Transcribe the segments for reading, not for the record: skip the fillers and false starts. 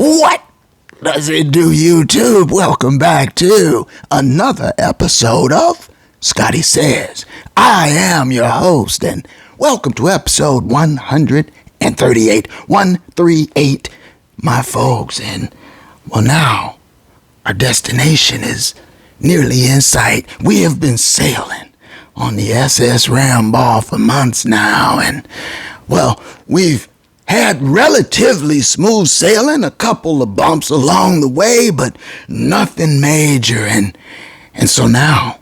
What does it do, YouTube? Welcome back to another episode of Scotty Says. I am your host, and welcome to episode 138. 138, my folks. And, well, now our destination is nearly in sight. We have been sailing on the SS Ramball for months now, and, well, we've had relatively smooth sailing, a couple of bumps along the way, but nothing major. And so now,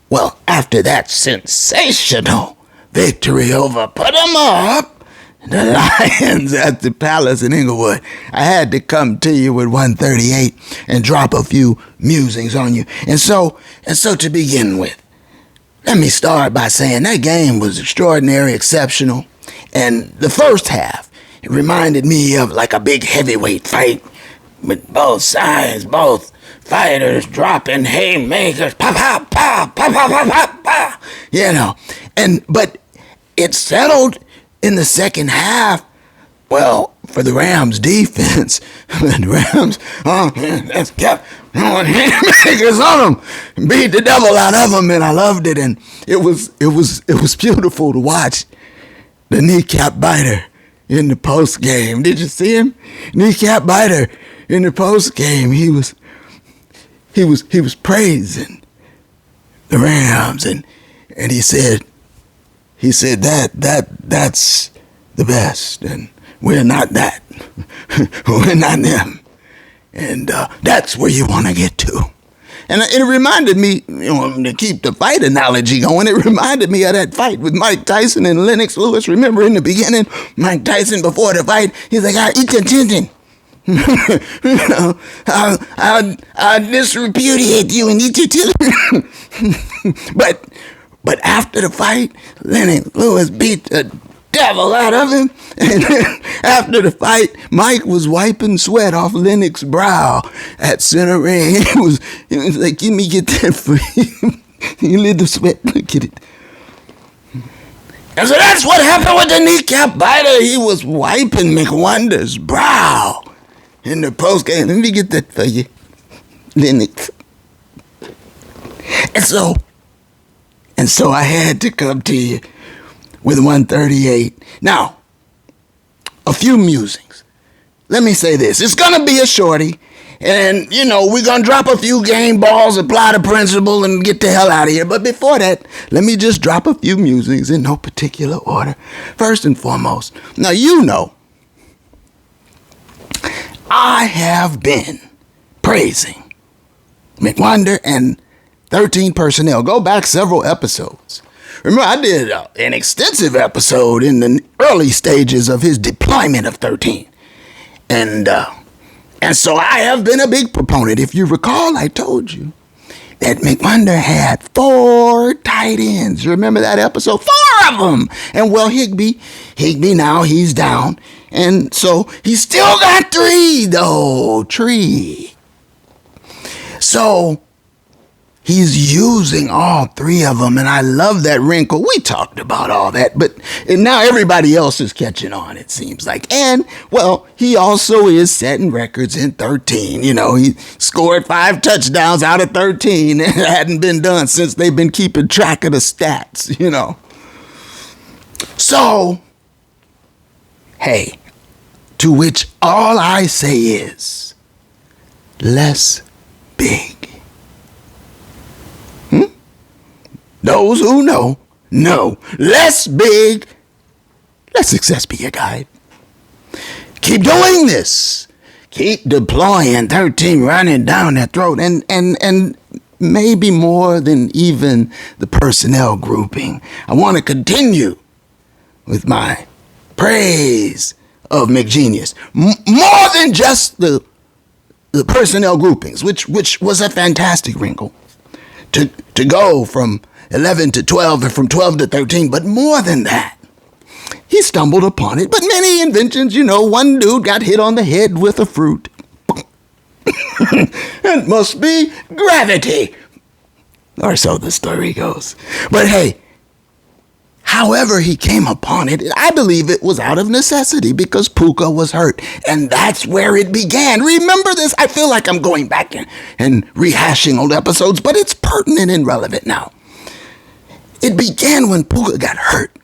well, after that sensational victory over Put 'em Up, the Lions at the Palace in Inglewood, I had to come to you with 138 and drop a few musings on you. And so to begin with, let me start by saying that game was extraordinary, exceptional. And the first half, it reminded me of like a big heavyweight fight with both sides, both fighters dropping haymakers, pop, pop, pop, pop, pop, pop, pop, pop, you know. But it settled in the second half. Well, for the Rams defense, the Rams, that's kept throwing haymakers on them, beat the devil out of them, and I loved it. And it was beautiful to watch the kneecap biter in the post game. Did you see him? Kneecap biter in the post game. He was praising the Rams, and he said that's the best, and we're not that. We're not them, and that's where you want to get to. And it reminded me, to keep the fight analogy going, it reminded me of that fight with Mike Tyson and Lennox Lewis. Remember in the beginning, Mike Tyson, before the fight, he's like, I'll eat your tendon. I'll disrepudiate you and eat your tendon. But after the fight, Lennox Lewis beat the devil out of him. And then after the fight, Mike was wiping sweat off Lennox's brow at center ring. He was like, let me get that for you. You let the sweat, look at it. And so that's what happened with the kneecap biter. He was wiping McWonder's brow in the postgame. Let me get that for you, Lennox. And so I had to come to you with 138. Now, a few musings. Let me say this. It's going to be a shorty. And, we're going to drop a few game balls, apply the principle, and get the hell out of here. But before that, let me just drop a few musings in no particular order. First and foremost, now I have been praising McWonder and 13 personnel. Go back several episodes. Remember, I did an extensive episode in the early stages of his deployment of 13. And so I have been a big proponent. If you recall, I told you that McWonder had 4 tight ends. Remember that episode? 4 of them. And, well, Higbee now, he's down. And so he's still got 3, though. 3. So he's using all 3 of them, and I love that wrinkle. We talked about all that, and now everybody else is catching on, it seems like. And, well, he also is setting records in 13. He scored 5 touchdowns out of 13. It hadn't been done since they've been keeping track of the stats, So, hey, to which all I say is, less big. Those who know, less big. Let success be your guide. Keep doing this. Keep deploying 13 running down their throat. And maybe more than even the personnel grouping. I want to continue with my praise of McGenius. More than just the personnel groupings, which was a fantastic wrinkle. To go from 11 to 12 and from 12 to 13, but more than that, he stumbled upon it. But many inventions, one dude got hit on the head with a fruit. It must be gravity. Or so the story goes. But hey, However he came upon it, I believe it was out of necessity because Puka was hurt. And that's where it began. Remember this? I feel like I'm going back and rehashing old episodes, but it's pertinent and relevant now. It began when Puka got hurt.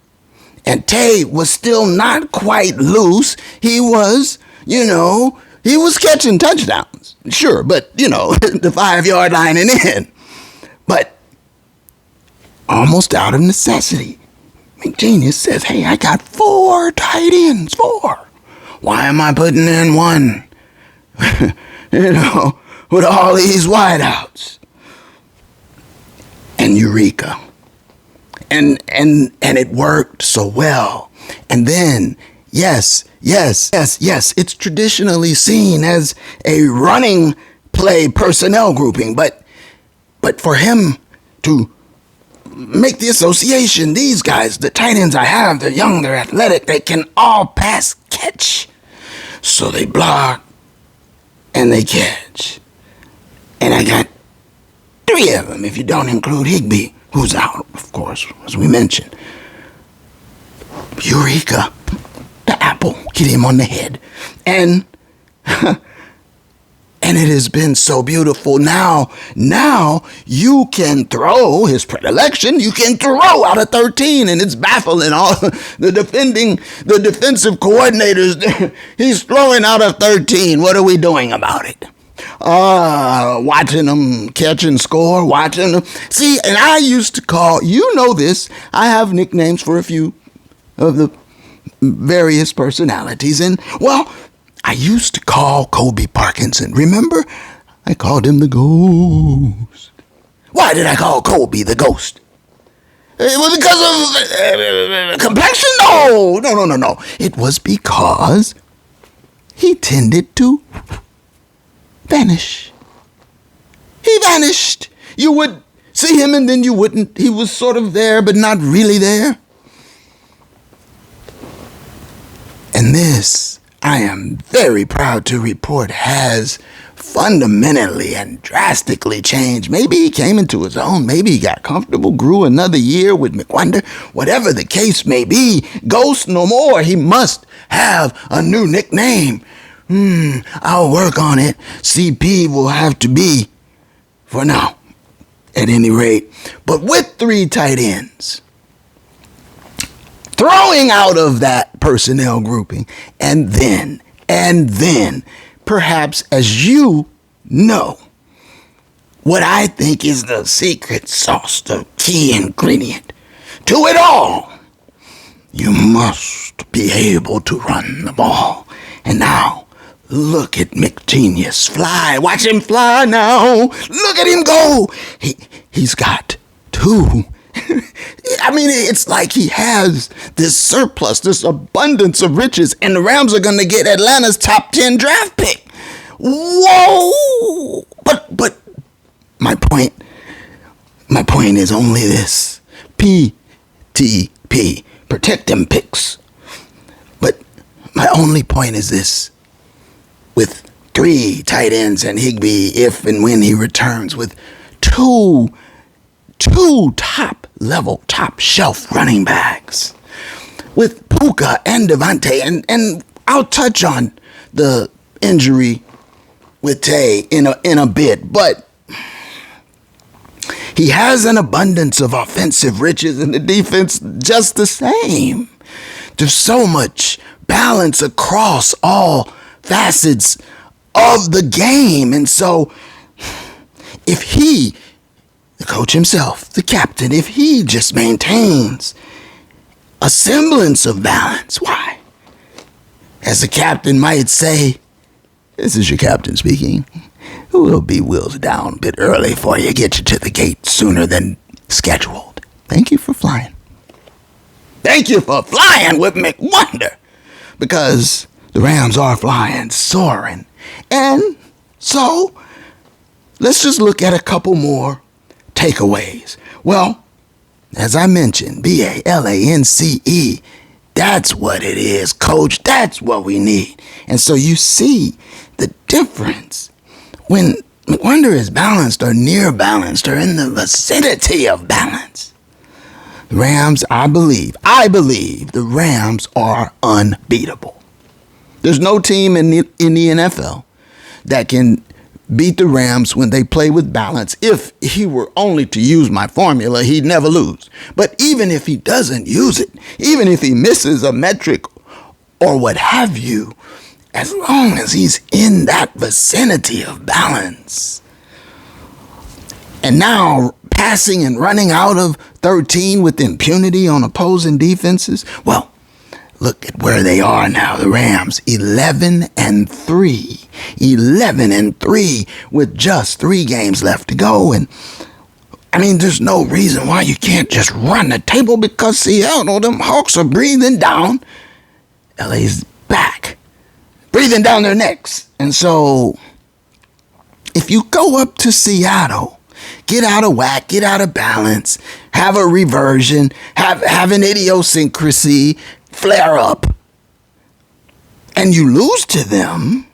And Tay was still not quite loose. He was, he was catching touchdowns. Sure, but, the 5-yard line and in. But almost out of necessity. McGenius says, hey, I got 4 tight ends, 4. Why am I putting in 1? With all these wideouts. And Eureka. And it worked so well. And then, yes, it's traditionally seen as a running play personnel grouping. But for him to make the association, these guys, the tight ends I have, they're young, they're athletic, they can all pass catch. So they block and they catch. And I got 3 of them if you don't include Higbee, who's out, of course, as we mentioned. Eureka, the apple, hit him on the head. And it has been so beautiful. Now you can throw his predilection. You can throw out of 13, and it's baffling all the defensive coordinators. He's throwing out of 13. What are we doing about it? Watching them catch and score, watching them. See, and I used to call, this, I have nicknames for a few of the various personalities. And, well, I used to call Kobe Parkinson. Remember? I called him the Ghost. Why did I call Kobe the Ghost? It was because of complexion? No. It was because he tended to vanish. He vanished. You would see him and then you wouldn't. He was sort of there, but not really there. And this, I am very proud to report, has fundamentally and drastically changed. Maybe he came into his own. Maybe he got comfortable, grew another year with McWonder. Whatever the case may be, Ghost no more. He must have a new nickname. I'll work on it. CP will have to be, for now, at any rate. But with 3 tight ends, throwing out of that personnel grouping, and then, perhaps as you know, what I think is the secret sauce, the key ingredient to it all, you must be able to run the ball. And now, look at McGenius fly. Watch him fly now. Look at him go. He's got 2. I mean, it's like he has this surplus, this abundance of riches, and the Rams are going to get Atlanta's top 10 draft pick. Whoa! But my point is only this. PTP. Protect them picks. But my only point is this. With 3 tight ends and Higbee, if and when he returns, with two top-level, top-shelf running backs, with Puka and DeVonte, and I'll touch on the injury with Tay in a bit, but he has an abundance of offensive riches in the defense just the same. There's so much balance across all facets of the game. And so if he, the coach himself, the captain, if he just maintains a semblance of balance, why, as the captain might say, this is your captain speaking, we'll be wheels down a bit early for you, get you to the gate sooner than scheduled. Thank you for flying. Thank you for flying with McWonder, because the Rams are flying, soaring. And so, let's just look at a couple more takeaways. Well, as I mentioned, BALANCE, that's what it is, coach. That's what we need. And so you see the difference when McWonder is balanced or near balanced or in the vicinity of balance. Rams, I believe the Rams are unbeatable. There's no team in the NFL that can beat the Rams when they play with balance. If he were only to use my formula, he'd never lose. But even if he doesn't use it, even if he misses a metric or what have you, as long as he's in that vicinity of balance. And now passing and running out of 13 with impunity on opposing defenses. Well, look at where they are now. The Rams, 11-3. 11-3 with just 3 games left to go. And I mean, there's no reason why you can't just run the table, because Seattle, them Hawks are breathing down LA's back, breathing down their necks. And so if you go up to Seattle, get out of whack, get out of balance, have a reversion, have an idiosyncrasy, flare up, and you lose to them,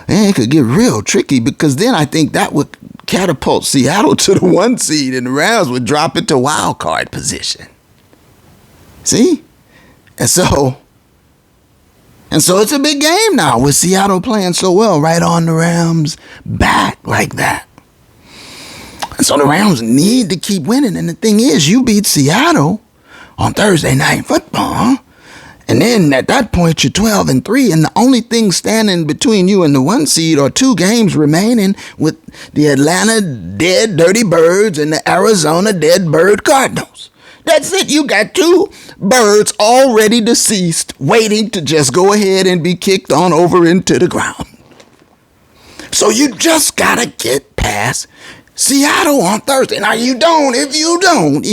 it could get real tricky, because then I think that would catapult Seattle to the 1 seed and the Rams would drop it to wild card position. See? And so it's a big game now with Seattle playing so well right on the Rams' back like that. And so the Rams need to keep winning. And the thing is, you beat Seattle on Thursday Night Football, and then at that point you're 12-3, and the only thing standing between you and the 1 seed are 2 games remaining with the Atlanta Dead Dirty Birds and the Arizona Dead Bird Cardinals. That's it. You got 2 birds already deceased, waiting to just go ahead and be kicked on over into the ground. So you just gotta get past Seattle on Thursday. Now if you don't,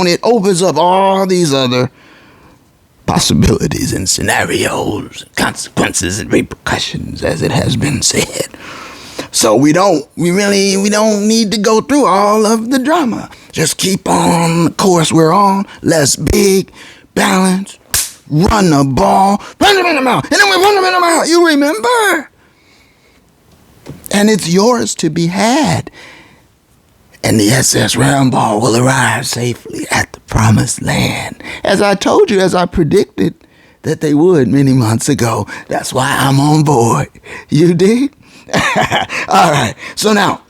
it opens up all these other possibilities and scenarios, consequences and repercussions, as it has been said. So we don't need to go through all of the drama. Just keep on the course we're on. Less big, balance, run the ball, run them in the mouth, and then we run them in the mouth. You remember? And it's yours to be had. And the SS Roundball will arrive safely at the promised land. As I told you, as I predicted that they would many months ago. That's why I'm on board. You dig? All right. So now,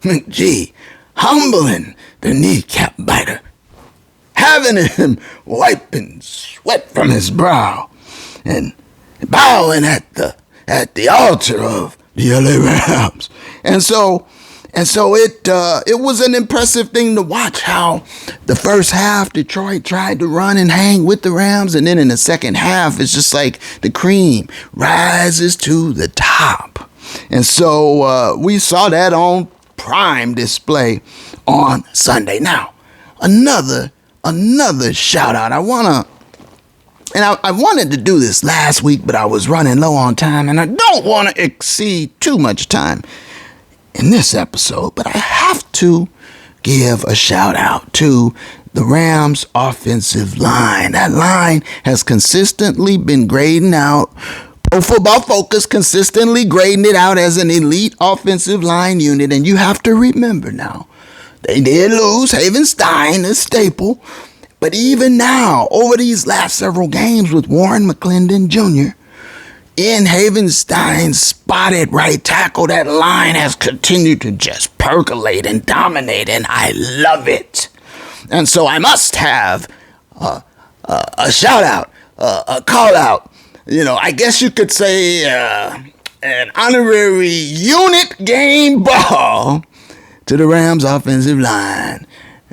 McG, humbling the kneecap biter, having him wiping sweat from his brow, and bowing at the altar of the LA Rams. And so it was an impressive thing to watch how the first half Detroit tried to run and hang with the Rams, and then in the second half it's just like the cream rises to the top. And so we saw that on prime display on Sunday. Now, another shout out. I wanted to do this last week, but I was running low on time, and I don't want to exceed too much time in this episode, but I have to give a shout out to the Rams offensive line. That line has consistently been grading out. Pro Football Focus consistently grading it out as an elite offensive line unit. And you have to remember now, they did lose Havenstein, a staple. But even now, over these last several games with Warren McClendon Jr., in Havenstein's spotted right tackle, that line has continued to just percolate and dominate, and I love it. And so I must have a shout out, a call out. You know, I guess you could say an honorary unit game ball to the Rams offensive line.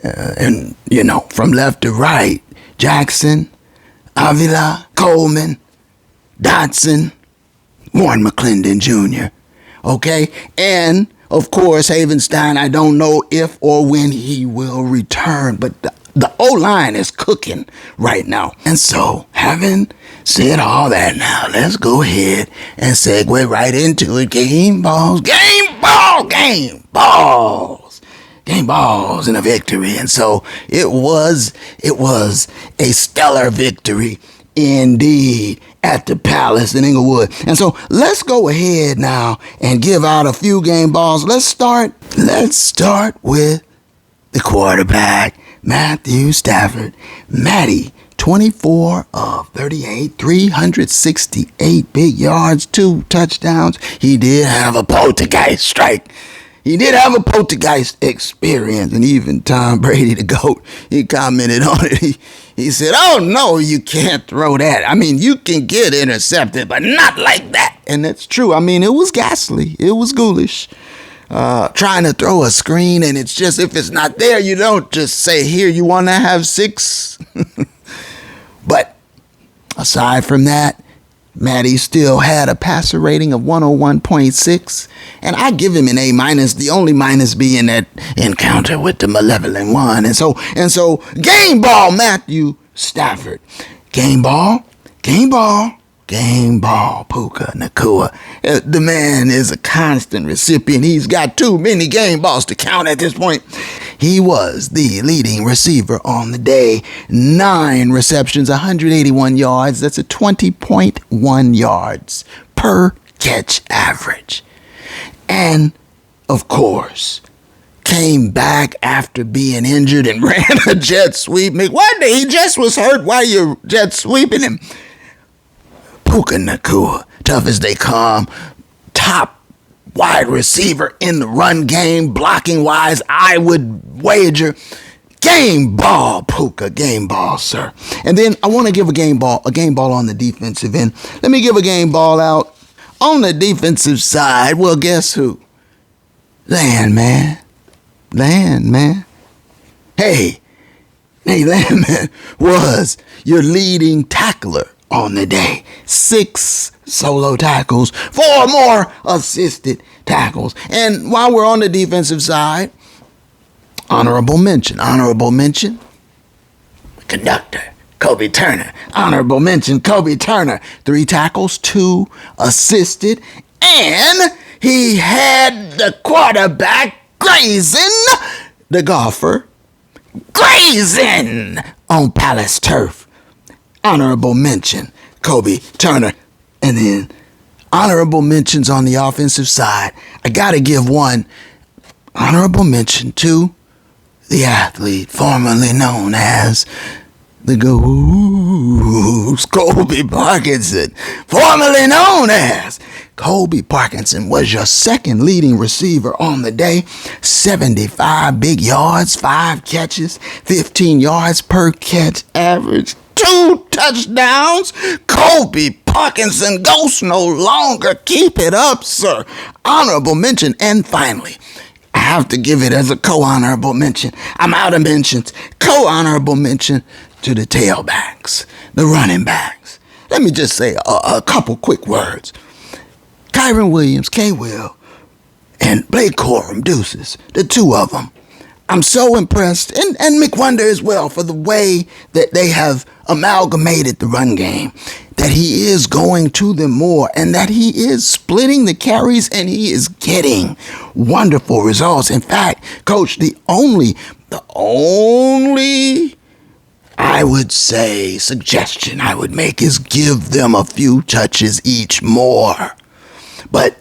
And, you know, from left to right, Jackson, Avila, Coleman, Dotson, Warren McClendon Jr., okay? And, of course, Havenstein, I don't know if or when he will return, but the O-line is cooking right now. And so, having said all that now, let's go ahead and segue right into it. Game balls and a victory. And so it was a stellar victory indeed at the Palace in Inglewood. And so let's go ahead now and give out a few game balls. Let's start Let's start with the quarterback, Matthew Stafford. Matty, 24 of 38, 368 big yards, 2 touchdowns. He did have a poltergeist strike. He did have a poltergeist experience, and even Tom Brady, the GOAT, he commented on it. He said, "Oh, no, you can't throw that. I mean, you can get intercepted, but not like that." And that's true. I mean, it was ghastly. It was ghoulish. Trying to throw a screen, and it's just, if it's not there, you don't just say, "Here, you want to have 6?" But aside from that, Matty still had a passer rating of 101.6, and I give him an A-, the only minus being that encounter with the malevolent one. And so game ball, Matthew Stafford. Game ball, Puka Nacua. The man is a constant recipient. He's got too many game balls to count at this point. He was the leading receiver on the day. 9 receptions, 181 yards. That's a 20.1 yards per catch average. And, of course, came back after being injured and ran a jet sweep. What? He just was hurt while you're jet sweeping him. Puka Nacua, tough as they come, top wide receiver in the run game, blocking wise, I would wager. Game ball, Puka, game ball, sir. And then I want to give a game ball on the defensive end. Let me give a game ball out on the defensive side. Well, guess who? Landman. Hey, Landman was your leading tackler on the day. 6 solo tackles, 4 more assisted tackles. And while we're on the defensive side, honorable mention, conductor, Kobe Turner. Honorable mention, Kobe Turner. 3 tackles, 2 assisted, and he had the quarterback grazing, the golfer grazing on Palace turf. Honorable mention, Kobe Turner. And then honorable mentions on the offensive side. I got to give one honorable mention to the athlete formerly known as the Goose, Colby Parkinson. Formerly known as Colby Parkinson was your second leading receiver on the day. 75 big yards, 5 catches, 15 yards per catch average. 2 touchdowns. Colby Parkinson Ghost no longer. Keep it up, sir. Honorable mention. And finally, I have to give it as a co-honorable mention. I'm out of mentions. Co-honorable mention to the tailbacks, the running backs. Let me just say a couple quick words. Kyron Williams, K-Will, and Blake Corum, Deuces, the 2 of them. I'm so impressed, and McWonder as well, for the way that they have amalgamated the run game, that he is going to them more, and that he is splitting the carries, and he is getting wonderful results. In fact, Coach, the only, I would say, suggestion I would make is give them a few touches each more. But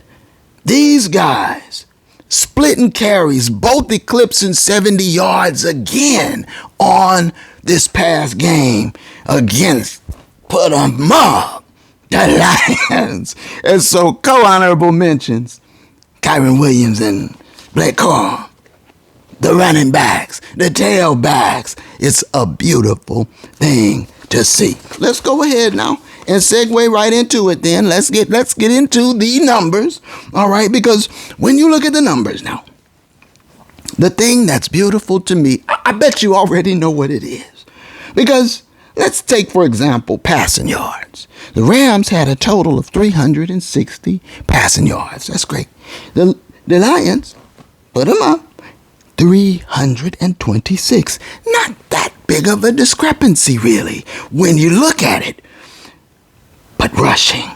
these guys, splitting carries, both eclipsing 70 yards again on this past game against put 'em up, the Lions. And so co-honorable mentions, Kyron Williams and Blake Corum, the running backs, the tailbacks. It's a beautiful thing to see. Let's go ahead now and segue right into it then. Let's get into the numbers, all right? Because when you look at the numbers now, the thing that's beautiful to me, I bet you already know what it is. Because let's take, for example, passing yards. The Rams had a total of 360 passing yards. That's great. The Lions put them up 326. Not that big of a discrepancy, really, when you look at it. But rushing,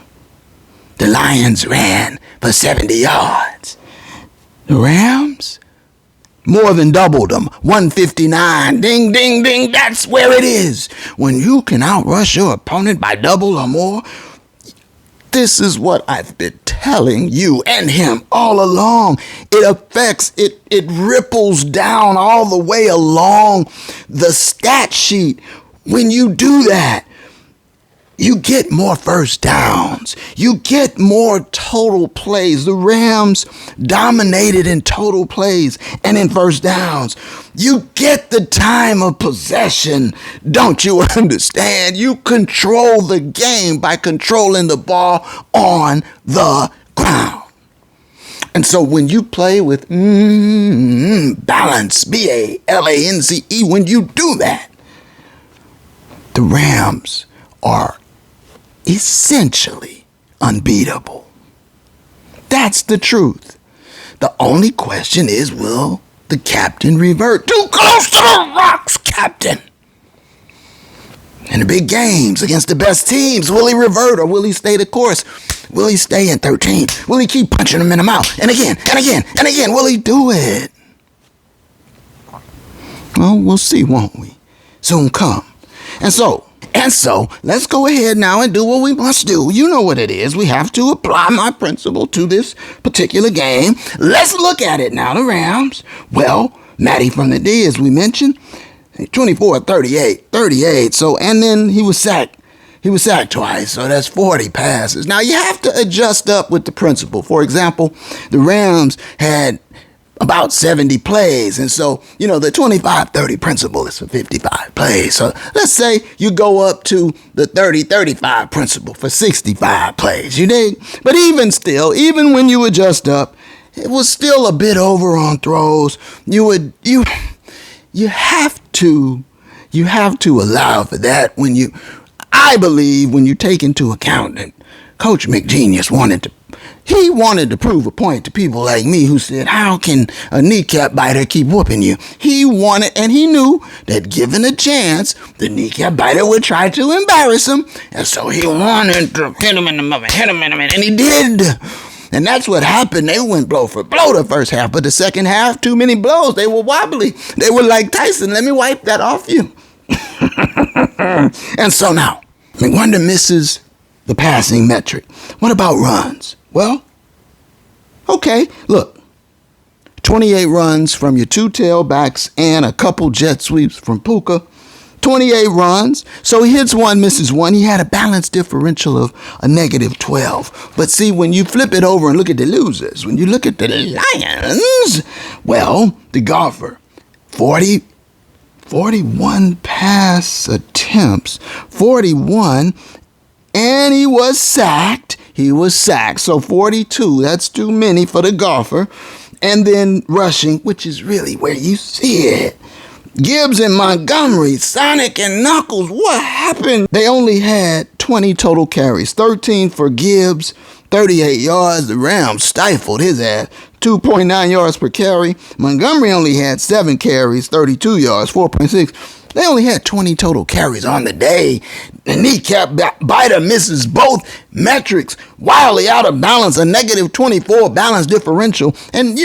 the Lions ran for 70 yards. The Rams more than doubled them, 159. Ding, ding, ding. That's where it is. When you can outrush your opponent by double or more, This is what I've been telling you and him all along. It affects, it ripples down all the way along the stat sheet. When you do that, you get more first downs. You get more total plays. The Rams dominated in total plays and in first downs. You get the time of possession. Don't you understand? You control the game by controlling the ball on the ground. And so when you play with balance, B-A-L-A-N-C-E, when you do that, the Rams are essentially unbeatable. That's the truth. The only question is, will the captain revert? Too close to the rocks, captain. In the big games against the best teams, will he revert or will he stay the course? Will he stay in 13? Will he keep punching them in the mouth? And again, and again, and again, will he do it? Well, we'll see, won't we? Soon come. And so, let's go ahead now and do what we must do. You know what it is. We have to apply my principle to this particular game. Let's look at it now. The Rams, well, Matty from the D, as we mentioned, 24-38. So, and then he was sacked. He was sacked twice, so that's 40 passes. Now, you have to adjust up with the principle. For example, the Rams had about 70 plays. And so, the 25-30 principle is for 55 plays. So let's say you go up to the 30-35 principle for 65 plays. You dig? But even when you adjust up, it was still a bit over on throws. You have to allow for that I believe when you take into account that Coach McGenius wanted to prove a point to people like me who said, how can a kneecap biter keep whooping you? He wanted, and he knew that given a chance, the kneecap biter would try to embarrass him. And so he wanted to hit him in the mouth, and he did. And that's what happened. They went blow for blow the first half, but the second half, too many blows. They were wobbly. They were like, Tyson, let me wipe that off you. And so now, McWonder misses the passing metric. What about runs? Well, okay, look, 28 runs from your two tailbacks and a couple jet sweeps from Puka. 28 runs. So he hits one, misses one. He had a balance differential of a -12. But see, when you flip it over and look at the losers, when you look at the Lions, well, the golfer, 41 pass attempts, 41, and he was sacked. So 42, that's too many for the golfer. And then rushing, which is really where you see it. Gibbs and Montgomery, Sonic and Knuckles, what happened? They only had 20 total carries, 13 for Gibbs, 38 yards. The Rams stifled his ass, 2.9 yards per carry. Montgomery only had 7 carries, 32 yards, 4.6. They only had 20 total carries on the day. The kneecap biter misses both metrics, wildly out of balance, a -24 balance differential. And,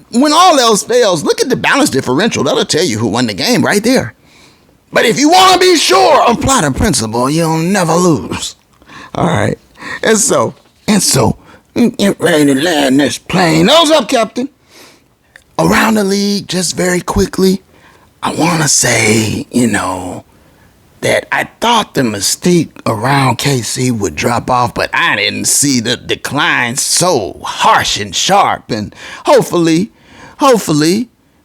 when all else fails, look at the balance differential. That'll tell you who won the game right there. But if you want to be sure, apply the principle. You'll never lose. All right. And so, get ready to land this plane. Nose up, Captain. Around the league, just very quickly, I want to say, that I thought the mystique around KC would drop off, but I didn't see the decline so harsh and sharp. And hopefully,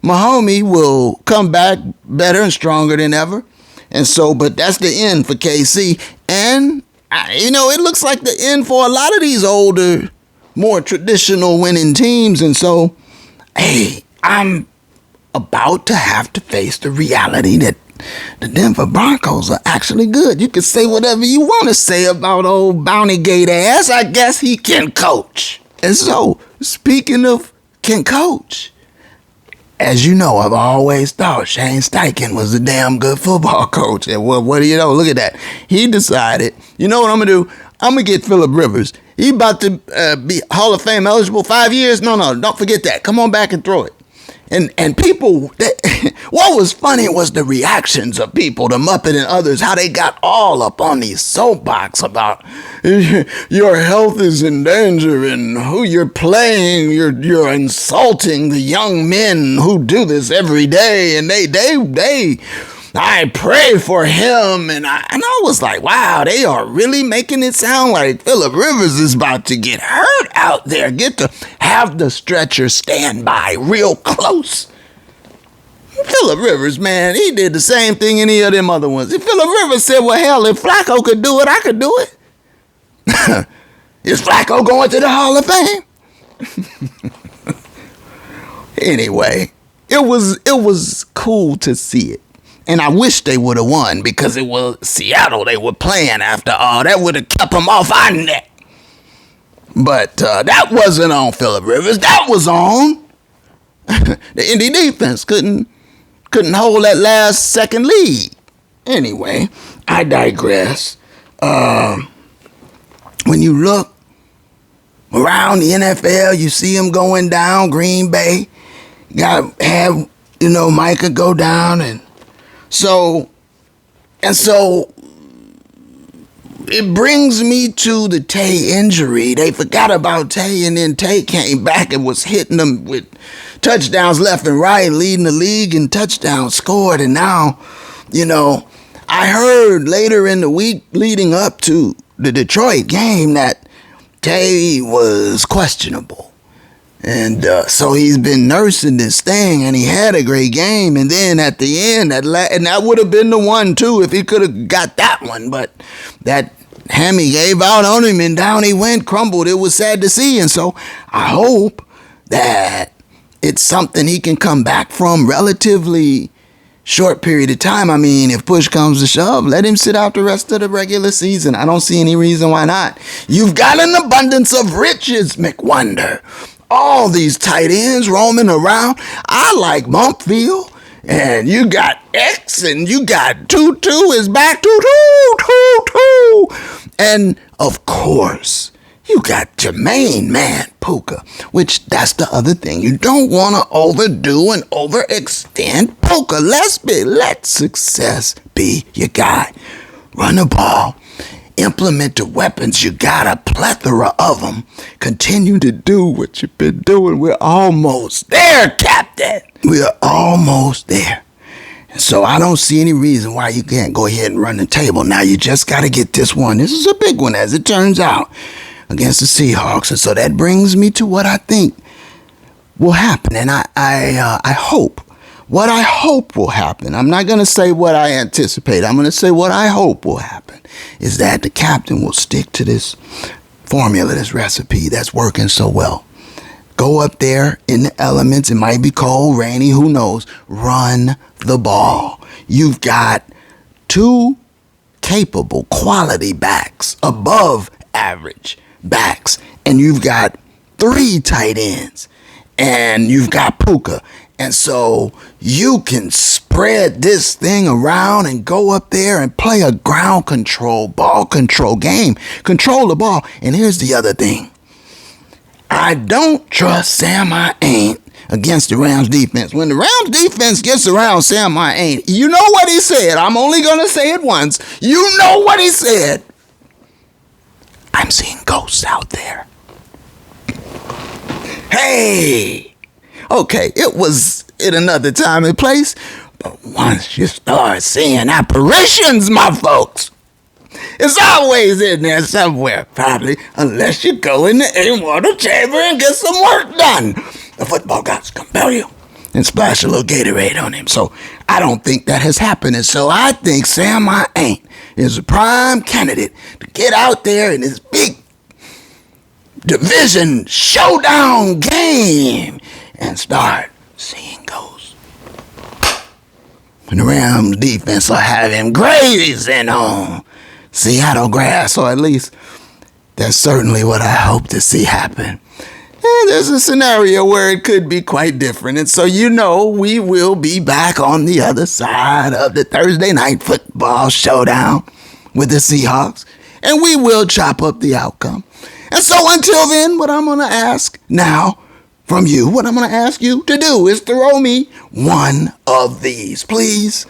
my homie will come back better and stronger than ever. And so, but that's the end for KC. And, it looks like the end for a lot of these older, more traditional winning teams. And so, hey, I'm about to have to face the reality that the Denver Broncos are actually good. You can say whatever you want to say about old Bounty Gate ass. I guess he can coach. And so, speaking of can coach, as you know, I've always thought Shane Steichen was a damn good football coach. And what do you know? Look at that. He decided, you know what I'm going to do? I'm going to get Phillip Rivers. He about to be Hall of Fame eligible 5 years. No, don't forget that. Come on back and throw it. And people, What was funny was the reactions of people, the Muppet and others, how they got all up on these soapbox about your health is in danger and who you're playing, you're insulting the young men who do this every day, and I pray for him, and I was like, wow, they are really making it sound like Phillip Rivers is about to get hurt out there, get to have the stretcher stand by real close. Phillip Rivers, man, he did the same thing any of them other ones. If Phillip Rivers said, well, hell, if Flacco could do it, I could do it. Is Flacco going to the Hall of Fame? Anyway, it was cool to see it. And I wish they would have won because it was Seattle they were playing after all. That would have kept them off our neck. But that wasn't on Phillip Rivers. That was on the Indy defense. Couldn't hold that last second lead. Anyway, I digress. When you look around the NFL, you see them going down. Green Bay have Micah go down, and so it brings me to the Tay injury. They forgot about Tay, and then Tay came back and was hitting them with touchdowns left and right, leading the league in touchdowns scored. And now, I heard later in the week leading up to the Detroit game that Tay was questionable. And so he's been nursing this thing, and he had a great game. And then at the end, and that would have been the one, too, if he could have got that one. But that hammy gave out on him, and down he went, crumbled. It was sad to see. And so I hope that it's something he can come back from relatively short period of time. I mean, if push comes to shove, let him sit out the rest of the regular season. I don't see any reason why not. You've got an abundance of riches, McWonder. All these tight ends roaming around. I like Mumpfield. And you got X, and you got Tutu is back. Tutu. And, of course, you got Jermaine, man, Puka, which that's the other thing. You don't want to overdo and overextend Puka. Let success be your guide. Run the ball. Implement the weapons. You got a plethora of them. Continue to do what you've been doing. We're almost there, Captain. We are almost there. And so I don't see any reason why you can't go ahead and run the table. Now you just got to get this one. This is a big one, as it turns out, against the Seahawks. And so that brings me to what I think will happen. And I hope. What I hope will happen, I'm not going to say what I anticipate. I'm going to say what I hope will happen is that the captain will stick to this formula, this recipe that's working so well. Go up there in the elements. It might be cold, rainy, who knows. Run the ball. You've got two capable quality backs, above average backs, and you've got three tight ends, and you've got Puka. And so you can spread this thing around and go up there and play a ground control, ball control game. Control the ball. And here's the other thing. I don't trust Sam I ain't against the Rams defense. When the Rams defense gets around Sam I ain't, you know what he said. I'm only going to say it once. You know what he said. I'm seeing ghosts out there. Hey. Okay, it was in another time and place, but once you start seeing apparitions, my folks, it's always in there somewhere, probably, unless you go in the immortal chamber and get some work done. The football gods compel you and splash a little Gatorade on him. So I don't think that has happened, and so I think Sam I ain't is a prime candidate to get out there in this big division showdown game and start seeing ghosts. And the Rams defense will have him grazing on Seattle grass, or at least that's certainly what I hope to see happen. And there's a scenario where it could be quite different. And so we will be back on the other side of the Thursday night football showdown with the Seahawks. And we will chop up the outcome. And so until then, what I'm going to ask now from you, what I'm going to ask you to do is throw me one of these, please.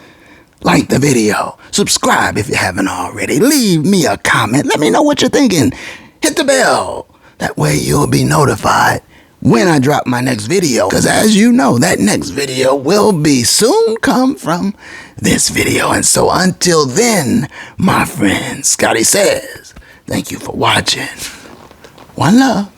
Like the video, subscribe if you haven't already, leave me a comment, let me know what you're thinking, hit the bell, that way you'll be notified when I drop my next video, because as you know, that next video will be soon come from this video. And so until then, my friend, Scotty says, thank you for watching. One love.